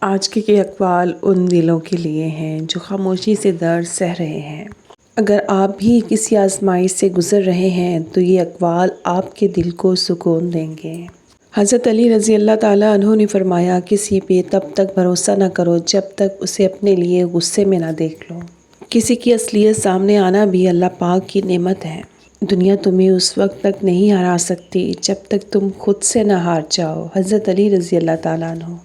آج کے یہ اقوال ان دلوں کے لیے ہیں جو خاموشی سے درد سہ رہے ہیں۔ اگر آپ بھی کسی آزمائش سے گزر رہے ہیں تو یہ اقوال آپ کے دل کو سکون دیں گے۔ حضرت علی رضی اللہ تعالیٰ عنہ نے فرمایا، کسی پہ تب تک بھروسہ نہ کرو جب تک اسے اپنے لیے غصے میں نہ دیکھ لو۔ کسی کی اصلیت سامنے آنا بھی اللہ پاک کی نعمت ہے۔ دنیا تمہیں اس وقت تک نہیں ہرا سکتی جب تک تم خود سے نہ ہار جاؤ۔ حضرت علی رضی اللہ تعالیٰ عنہ۔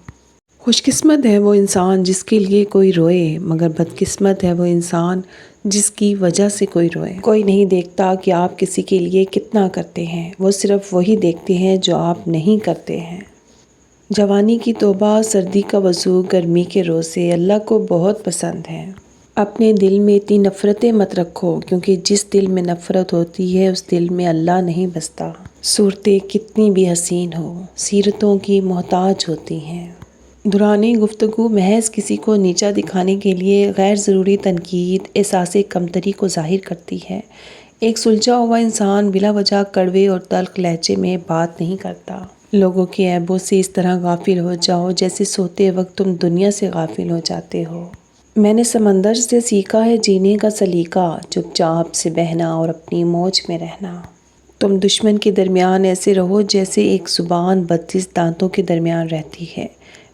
خوش قسمت ہے وہ انسان جس کے لیے کوئی روئے، مگر بد قسمت ہے وہ انسان جس کی وجہ سے کوئی روئے۔ کوئی نہیں دیکھتا کہ آپ کسی کے لیے کتنا کرتے ہیں، وہ صرف وہی دیکھتے ہیں جو آپ نہیں کرتے ہیں۔ جوانی کی توبہ، سردی کا وضو، گرمی کے روزے اللہ کو بہت پسند ہیں۔ اپنے دل میں اتنی نفرتیں مت رکھو، کیونکہ جس دل میں نفرت ہوتی ہے اس دل میں اللہ نہیں بستا۔ صورتیں کتنی بھی حسین ہو، سیرتوں کی محتاج ہوتی ہیں۔ دوران گفتگو محض کسی کو نیچا دکھانے کے لیے غیر ضروری تنقید احساس کمتری کو ظاہر کرتی ہے۔ ایک سلجھا ہوا انسان بلا وجہ کڑوے اور تلخ لہجے میں بات نہیں کرتا۔ لوگوں کے عیبوں سے اس طرح غافل ہو جاؤ جیسے سوتے وقت تم دنیا سے غافل ہو جاتے ہو۔ میں نے سمندر سے سیکھا ہے جینے کا سلیقہ، چپ چاپ سے بہنا اور اپنی موج میں رہنا۔ تم دشمن کے درمیان ایسے رہو جیسے ایک زبان 32 دانتوں کے درمیان رہتی ہے،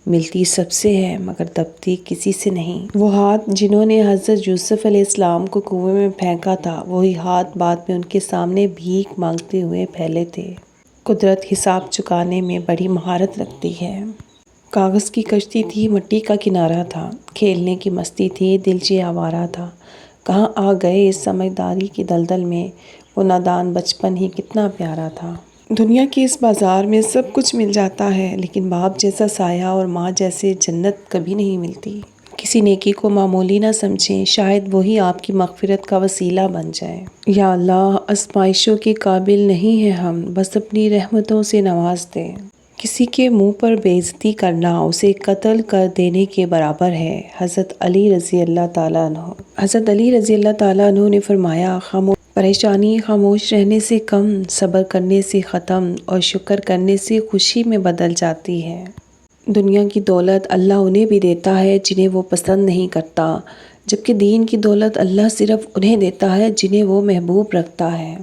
ملتی سب سے ہے مگر دبتی کسی سے نہیں۔ وہ ہاتھ جنہوں نے حضرت یوسف علیہ السلام کو کنویں میں پھینکا تھا، وہی ہاتھ بعد میں ان کے سامنے بھیک مانگتے ہوئے پھیلے تھے۔ قدرت حساب چکانے میں بڑی مہارت رکھتی ہے۔ کاغذ کی کشتی تھی، مٹی کا کنارہ تھا، کھیلنے کی مستی تھی، دل چہ آوارہ تھا۔ کہاں آ گئے اس سمجھداری کی دلدل میں، وہ نادان بچپن ہی کتنا پیارا تھا۔ دنیا کے اس بازار میں سب کچھ مل جاتا ہے، لیکن باپ جیسا سایہ اور ماں جیسے جنت کبھی نہیں ملتی۔ کسی نیکی کو معمولی نہ سمجھیں، شاید وہی آپ کی مغفرت کا وسیلہ بن جائے۔ یا اللہ، آزمائشوں کے قابل نہیں ہیں ہم، بس اپنی رحمتوں سے نواز دے۔ کسی کے منہ پر بے عزتی کرنا اسے قتل کر دینے کے برابر ہے۔ حضرت علی رضی اللہ تعالیٰ عنہ۔ حضرت علی رضی اللہ تعالیٰ عنہ نے فرمایا، پریشانی خاموش رہنے سے کم، صبر کرنے سے ختم اور شکر کرنے سے خوشی میں بدل جاتی ہے۔ دنیا کی دولت اللہ انہیں بھی دیتا ہے جنہیں وہ پسند نہیں کرتا، جبکہ دین کی دولت اللہ صرف انہیں دیتا ہے جنہیں وہ محبوب رکھتا ہے۔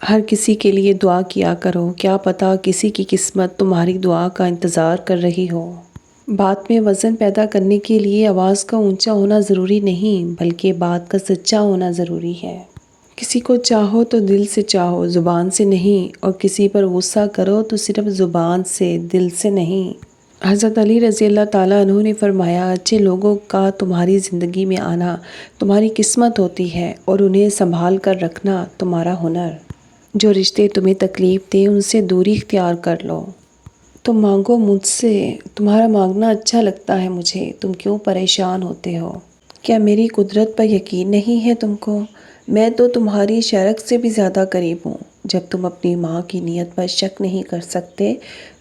ہر کسی کے لیے دعا کیا کرو، کیا پتہ کسی کی قسمت تمہاری دعا کا انتظار کر رہی ہو۔ بات میں وزن پیدا کرنے کے لیے آواز کا اونچا ہونا ضروری نہیں، بلکہ بات کا سچا ہونا ضروری ہے۔ کسی کو چاہو تو دل سے چاہو، زبان سے نہیں، اور کسی پر غصہ کرو تو صرف زبان سے، دل سے نہیں۔ حضرت علی رضی اللہ تعالیٰ عنہ نے فرمایا، اچھے لوگوں کا تمہاری زندگی میں آنا تمہاری قسمت ہوتی ہے اور انہیں سنبھال کر رکھنا تمہارا ہنر۔ جو رشتے تمہیں تکلیف دیں ان سے دوری اختیار کر لو۔ تم مانگو مجھ سے، تمہارا مانگنا اچھا لگتا ہے مجھے، تم کیوں پریشان ہوتے ہو؟ کیا میری قدرت پر یقین نہیں ہے تم کو؟ میں تو تمہاری شرک سے بھی زیادہ قریب ہوں۔ جب تم اپنی ماں کی نیت پر شک نہیں کر سکتے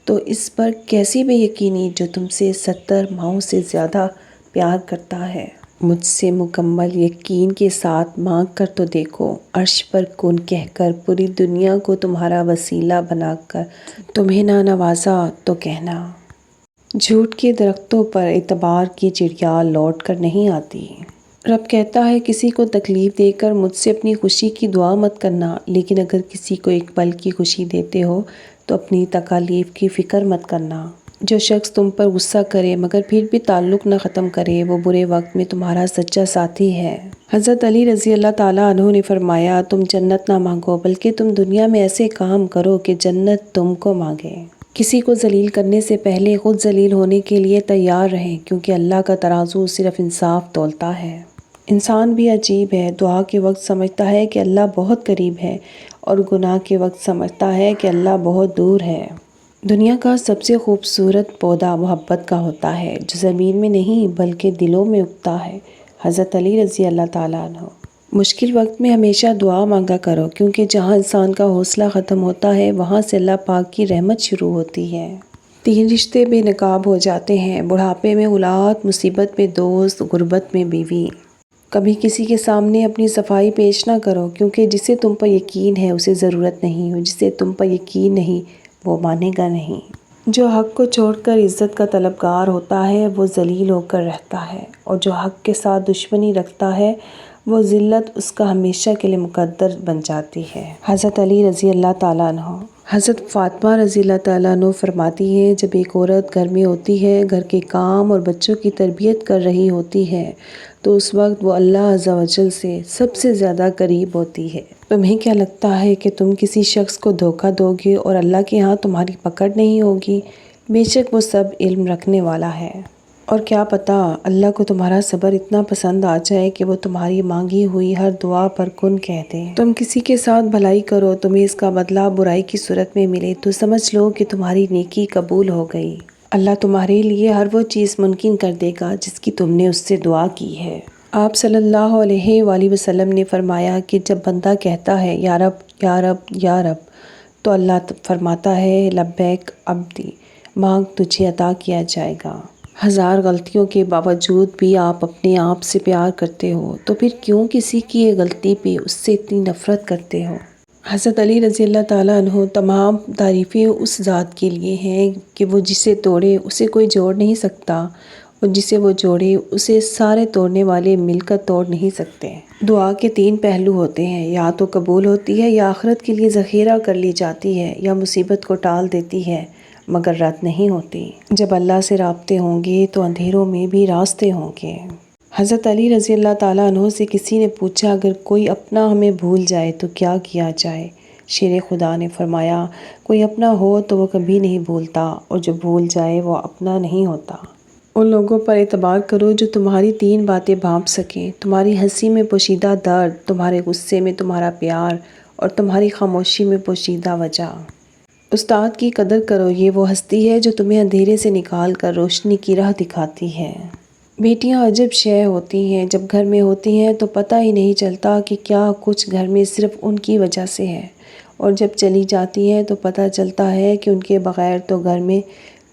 تو اس پر کیسی بے یقینی جو تم سے 70 ماؤں سے زیادہ پیار کرتا ہے۔ مجھ سے مکمل یقین کے ساتھ مانگ کر تو دیکھو، عرش پر کن کہہ کر پوری دنیا کو تمہارا وسیلہ بنا کر تمہیں نہ نوازا تو کہنا۔ جھوٹ کے درختوں پر اعتبار کی چڑیا لوٹ کر نہیں آتی۔ رب کہتا ہے، کسی کو تکلیف دے کر مجھ سے اپنی خوشی کی دعا مت کرنا، لیکن اگر کسی کو ایک پل کی خوشی دیتے ہو تو اپنی تکالیف کی فکر مت کرنا۔ جو شخص تم پر غصہ کرے مگر پھر بھی تعلق نہ ختم کرے، وہ برے وقت میں تمہارا سچا ساتھی ہے۔ حضرت علی رضی اللہ تعالیٰ عنہ نے فرمایا، تم جنت نہ مانگو بلکہ تم دنیا میں ایسے کام کرو کہ جنت تم کو مانگے۔ کسی کو ذلیل کرنے سے پہلے خود ذلیل ہونے کے لیے تیار رہیں، کیونکہ اللہ کا ترازو صرف انصاف تولتا ہے۔ انسان بھی عجیب ہے، دعا کے وقت سمجھتا ہے کہ اللہ بہت قریب ہے اور گناہ کے وقت سمجھتا ہے کہ اللہ بہت دور ہے۔ دنیا کا سب سے خوبصورت پودا محبت کا ہوتا ہے، جو زمین میں نہیں بلکہ دلوں میں اگتا ہے۔ حضرت علی رضی اللہ تعالیٰ عنہ۔ مشکل وقت میں ہمیشہ دعا مانگا کرو، کیونکہ جہاں انسان کا حوصلہ ختم ہوتا ہے وہاں سے اللہ پاک کی رحمت شروع ہوتی ہے۔ 3 رشتے بے نقاب ہو جاتے ہیں، بڑھاپے میں اولاد، مصیبت میں دوست، غربت میں بیوی۔ کبھی کسی کے سامنے اپنی صفائی پیش نہ کرو، کیونکہ جسے تم پر یقین ہے اسے ضرورت نہیں، اور جسے تم پر یقین نہیں وہ مانے گا نہیں۔ جو حق کو چھوڑ کر عزت کا طلبگار ہوتا ہے وہ ذلیل ہو کر رہتا ہے، اور جو حق کے ساتھ دشمنی رکھتا ہے وہ ذلت اس کا ہمیشہ کے لیے مقدر بن جاتی ہے۔ حضرت علی رضی اللہ تعالیٰ عنہ۔ حضرت فاطمہ رضی اللہ تعالیٰ عنہ فرماتی ہیں، جب ایک عورت گھر میں ہوتی ہے، گھر کے کام اور بچوں کی تربیت کر رہی ہوتی ہے، تو اس وقت وہ اللہ عز و جل سے سب سے زیادہ قریب ہوتی ہے۔ تمہیں کیا لگتا ہے کہ تم کسی شخص کو دھوکہ دو گے اور اللہ کے ہاں تمہاری پکڑ نہیں ہوگی؟ بے شک وہ سب علم رکھنے والا ہے، اور کیا پتہ اللہ کو تمہارا صبر اتنا پسند آ جائے کہ وہ تمہاری مانگی ہوئی ہر دعا پر کن کہہ دے۔ تم کسی کے ساتھ بھلائی کرو، تمہیں اس کا بدلہ برائی کی صورت میں ملے تو سمجھ لو کہ تمہاری نیکی قبول ہو گئی۔ اللہ تمہارے لیے ہر وہ چیز ممکن کر دے گا جس کی تم نے اس سے دعا کی ہے۔ آپ صلی اللہ علیہ وآلہ وسلم نے فرمایا کہ جب بندہ کہتا ہے یا رب یا رب یا رب، تو اللہ فرماتا ہے لبیک عبدی، مانگ تجھے عطا کیا جائے گا۔ ہزار غلطیوں کے باوجود بھی آپ اپنے آپ سے پیار کرتے ہو، تو پھر کیوں کسی کی یہ غلطی پہ اس سے اتنی نفرت کرتے ہو؟ حضرت علی رضی اللہ تعالیٰ عنہ۔ تمام تعریفیں اس ذات کے لیے ہیں کہ وہ جسے توڑے اسے کوئی جوڑ نہیں سکتا، اور جسے وہ جوڑے اسے سارے توڑنے والے مل کر توڑ نہیں سکتے۔ دعا کے تین پہلو ہوتے ہیں، یا تو قبول ہوتی ہے، یا آخرت کے لیے ذخیرہ کر لی جاتی ہے، یا مصیبت کو ٹال دیتی ہے مگر رد نہیں ہوتی۔ جب اللہ سے رابطے ہوں گے تو اندھیروں میں بھی راستے ہوں گے۔ حضرت علی رضی اللہ تعالیٰ عنہ سے کسی نے پوچھا، اگر کوئی اپنا ہمیں بھول جائے تو کیا کیا جائے؟ شیر خدا نے فرمایا، کوئی اپنا ہو تو وہ کبھی نہیں بھولتا، اور جو بھول جائے وہ اپنا نہیں ہوتا۔ ان لوگوں پر اعتبار کرو جو تمہاری تین باتیں بھانپ سکیں، تمہاری ہنسی میں پوشیدہ درد، تمہارے غصے میں تمہارا پیار، اور تمہاری خاموشی میں پوشیدہ وجہ۔ استاد کی قدر کرو، یہ وہ ہستی ہے جو تمہیں اندھیرے سے نکال کر روشنی کی راہ دکھاتی ہے۔ بیٹیاں عجب شے ہوتی ہیں، جب گھر میں ہوتی ہیں تو پتہ ہی نہیں چلتا کہ کیا کچھ گھر میں صرف ان کی وجہ سے ہے، اور جب چلی جاتی ہیں تو پتہ چلتا ہے کہ ان کے بغیر تو گھر میں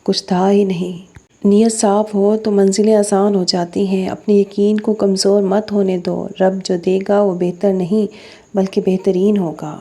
کچھ تھا ہی نہیں۔ نیت صاف ہو تو منزلیں آسان ہو جاتی ہیں۔ اپنے یقین کو کمزور مت ہونے دو، رب جو دے گا وہ بہتر نہیں بلکہ بہترین ہوگا۔